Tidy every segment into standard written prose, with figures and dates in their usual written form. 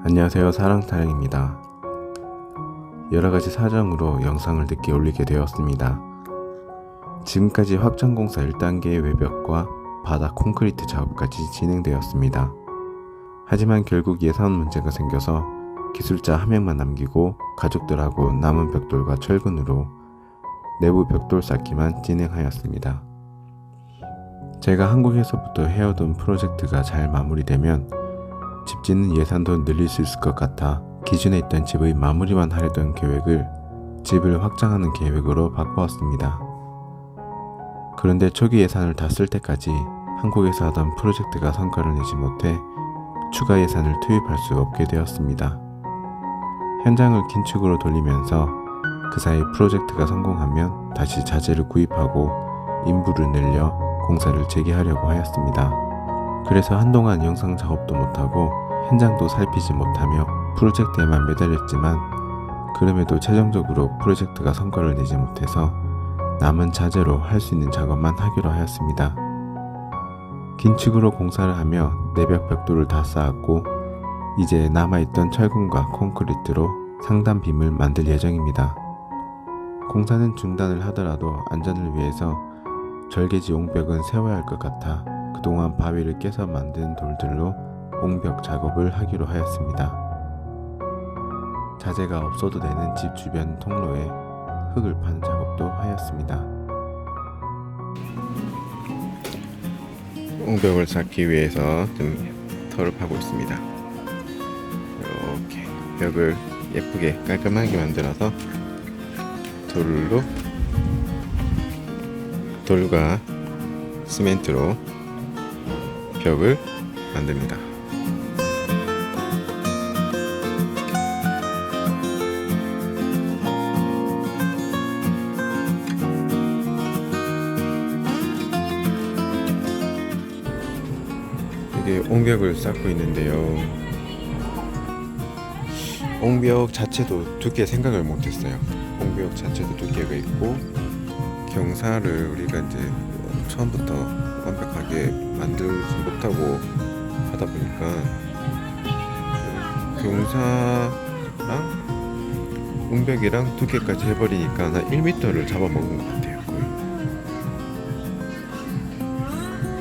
안녕하세요, 사랑타령입니다. 여러가지 사정으로 영상을 늦게 올리게 되었습니다. 지금까지 확장공사 1단계의 외벽과 바닥 콘크리트 작업까지 진행되었습니다. 하지만 결국 예산 문제가 생겨서 기술자 1명만 남기고 가족들하고 남은 벽돌과 철근으로 내부 벽돌 쌓기만 진행하였습니다. 제가 한국에서부터 해오던 프로젝트가 잘 마무리되면 집 짓는 예산도 늘릴 수 있을 것 같아 기존에 있던 집의 마무리만 하려던 계획을 집을 확장하는 계획으로 바꾸었습니다. 그런데 초기 예산을 다 쓸 때까지 한국에서 하던 프로젝트가 성과를 내지 못해 추가 예산을 투입할 수 없게 되었습니다. 현장을 긴축으로 돌리면서 그 사이 프로젝트가 성공하면 다시 자재를 구입하고 인부를 늘려 공사를 재개하려고 하였습니다. 그래서 한동안 영상 작업도 못하고 현장도 살피지 못하며 프로젝트에만 매달렸지만 그럼에도 최종적으로 프로젝트가 성과를 내지 못해서 남은 자재로 할 수 있는 작업만 하기로 하였습니다. 긴축으로 공사를 하며 내벽 벽돌을 다 쌓았고 이제 남아있던 철근과 콘크리트로 상단 빔을 만들 예정입니다. 공사는 중단을 하더라도 안전을 위해서 절개지 옹벽은 세워야 할 것 같아 그동안 바위를 깨서 만든 돌들로 옹벽 작업을 하기로 하였습니다. 자재가 없어도 되는 집 주변 통로에 흙을 파는 작업도 하였습니다. 옹벽을 쌓기 위해서 좀 털을 파고 있습니다. 이렇게 벽을 예쁘게 깔끔하게 만들어서 돌과 시멘트로 벽을 만듭니다. 이게 옹벽을 쌓고 있는데요. 옹벽 자체도 두께 생각을 못했어요. 옹벽 자체도 두께가 있고 경사를 우리가 이제 처음부터 완벽하게 만들지 못하고 하다 보니까 경사랑 옹벽이랑 두께까지 해버리니까 한 1m를 잡아먹은 것 같아요, 거의.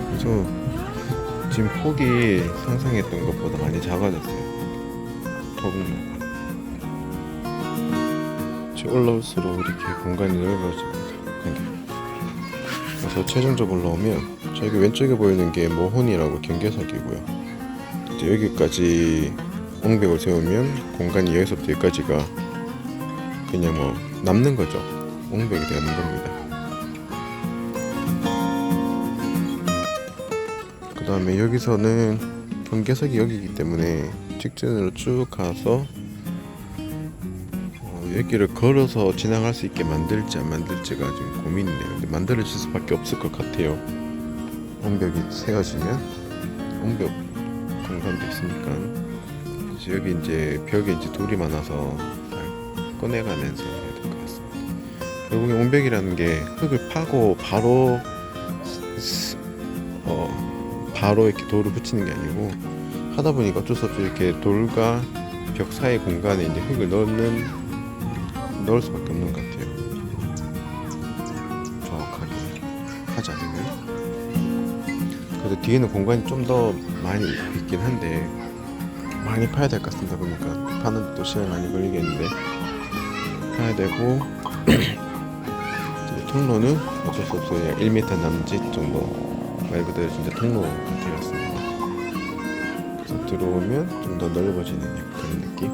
그래서 지금 폭이 상상했던 것보다 많이 작아졌어요. 더군다나 올라올수록 이렇게 공간이 넓어집니다. 그래서 최종적으로 올라오면 저기 왼쪽에 보이는 게 모혼이라고 경계석이고요. 이제 여기까지 옹벽을 세우면 공간이 여기서부터 여기까지가 그냥 뭐 남는 거죠. 옹벽이 되는 겁니다. 그 다음에 여기서는 경계석이 여기이기 때문에 직진으로 쭉 가서 여기를 걸어서 지나갈 수 있게 만들지 안 만들지가 좀 고민이네요. 근데 만들어질 수밖에 없을 것 같아요. 옹벽이 세워지면 옹벽 공간도 있으니까. 그래서 여기 이제 벽에 이제 돌이 많아서 잘 꺼내가면서 해야 될 것 같습니다. 결국에 옹벽이라는 게 흙을 파고 바로 이렇게 돌을 붙이는 게 아니고 하다 보니까 어쩔 수 없이 이렇게 돌과 벽 사이 공간에 이제 흙을 넣을 수밖에 없는 것 같아요. 정확하게 하지 않으면. 그래도 뒤에는 공간이 좀 더 많이 있긴 한데 많이 파야 될 것 같습니다. 보니까 파는데 또 시간이 많이 걸리겠는데 파야 되고 통로는 어쩔 수 없어요. 1m 남짓 정도 말 그대로 진짜 통로가 되었습니다. 그래서 들어오면 좀 더 넓어지는 그런 느낌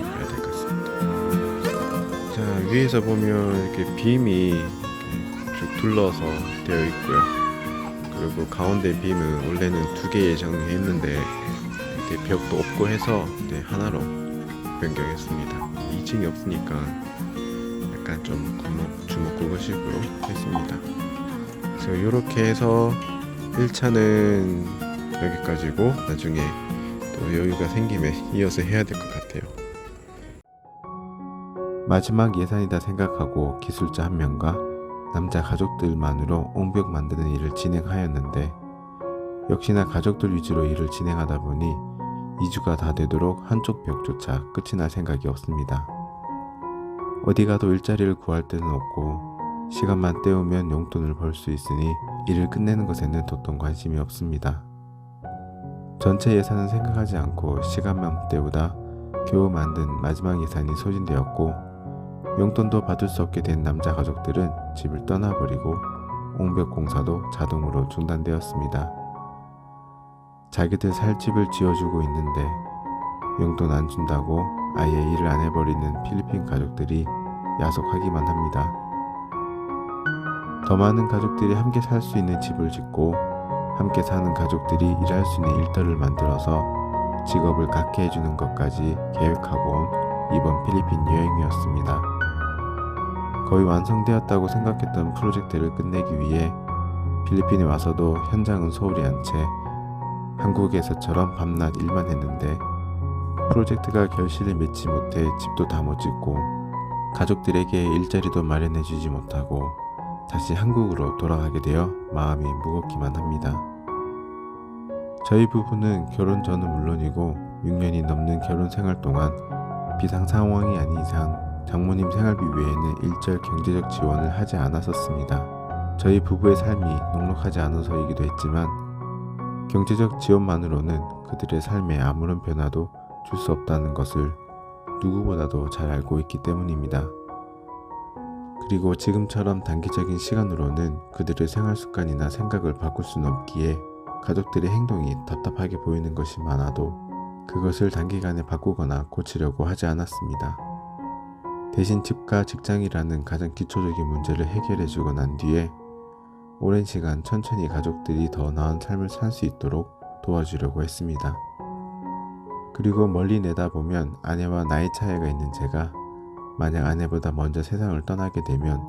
해야 될 것 같습니다. 자, 위에서 보면 이렇게 빔이 쭉 둘러서 되어 있고요. 그리고 가운데 빔은 원래는 2개 예정했는데 벽도 없고 해서 하나로 변경했습니다. 2층이 없으니까 약간 좀 주먹구구식으로 했습니다. 그래서 이렇게 해서 1차는 여기까지고 나중에 또 여유가 생기면 이어서 해야 될 것 같아요. 마지막 예산이다 생각하고 기술자 1명과 남자 가족들만으로 옹벽 만드는 일을 진행하였는데 역시나 가족들 위주로 일을 진행하다 보니 2주가 다 되도록 한쪽 벽조차 끝이 날 생각이 없습니다. 어디 가도 일자리를 구할 데는 없고 시간만 때우면 용돈을 벌 수 있으니 일을 끝내는 것에는 도통 관심이 없습니다. 전체 예산은 생각하지 않고 시간만 때우다 겨우 만든 마지막 예산이 소진되었고 용돈도 받을 수 없게 된 남자 가족들은 집을 떠나버리고 옹벽 공사도 자동으로 중단되었습니다. 자기들 살 집을 지어주고 있는데 용돈 안 준다고 아예 일을 안 해버리는 필리핀 가족들이 야속하기만 합니다. 더 많은 가족들이 함께 살 수 있는 집을 짓고 함께 사는 가족들이 일할 수 있는 일터를 만들어서 직업을 갖게 해주는 것까지 계획하고 온 이번 필리핀 여행이었습니다. 거의 완성되었다고 생각했던 프로젝트를 끝내기 위해 필리핀에 와서도 현장은 소홀히 한 채 한국에서처럼 밤낮 일만 했는데 프로젝트가 결실을 맺지 못해 집도 다 못 짓고 가족들에게 일자리도 마련해주지 못하고 다시 한국으로 돌아가게 되어 마음이 무겁기만 합니다. 저희 부부는 결혼 전은 물론이고 6년이 넘는 결혼 생활 동안 비상 상황이 아닌 이상 장모님 생활비 외에는 일절 경제적 지원을 하지 않았었습니다. 저희 부부의 삶이 넉넉하지 않아서이기도 했지만 경제적 지원만으로는 그들의 삶에 아무런 변화도 줄 수 없다는 것을 누구보다도 잘 알고 있기 때문입니다. 그리고 지금처럼 단기적인 시간으로는 그들의 생활 습관이나 생각을 바꿀 수는 없기에 가족들의 행동이 답답하게 보이는 것이 많아도 그것을 단기간에 바꾸거나 고치려고 하지 않았습니다. 대신 집과 직장이라는 가장 기초적인 문제를 해결해주고 난 뒤에 오랜 시간 천천히 가족들이 더 나은 삶을 살 수 있도록 도와주려고 했습니다. 그리고 멀리 내다보면 아내와 나이 차이가 있는 제가 만약 아내보다 먼저 세상을 떠나게 되면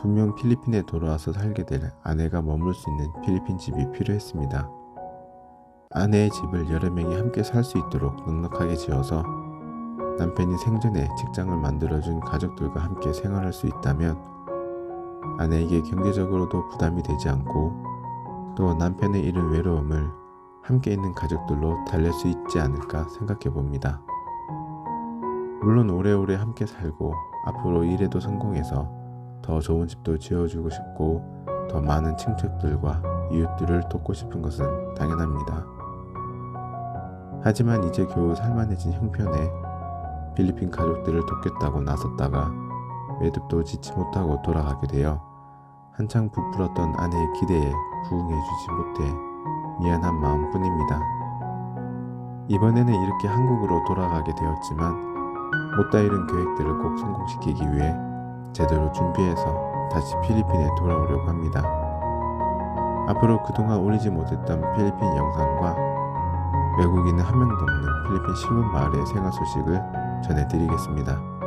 분명 필리핀에 돌아와서 살게 될 아내가 머물 수 있는 필리핀 집이 필요했습니다. 아내의 집을 여러 명이 함께 살 수 있도록 넉넉하게 지어서 남편이 생전에 직장을 만들어준 가족들과 함께 생활할 수 있다면 아내에게 경제적으로도 부담이 되지 않고 또 남편의 잃은 외로움을 함께 있는 가족들로 달랠 수 있지 않을까 생각해 봅니다. 물론 오래오래 함께 살고 앞으로 일에도 성공해서 더 좋은 집도 지어주고 싶고 더 많은 친척들과 이웃들을 돕고 싶은 것은 당연합니다. 하지만 이제 겨우 살만해진 형편에 필리핀 가족들을 돕겠다고 나섰다가 매듭도 짓지 못하고 돌아가게 되어 한창 부풀었던 아내의 기대에 부응해주지 못해 미안한 마음뿐입니다. 이번에는 이렇게 한국으로 돌아가게 되었지만 못다 이룬 계획들을 꼭 성공시키기 위해 제대로 준비해서 다시 필리핀에 돌아오려고 합니다. 앞으로 그동안 올리지 못했던 필리핀 영상과 외국인은 한 명도 없는 필리핀 시골 마을의 생활 소식을 전해드리겠습니다.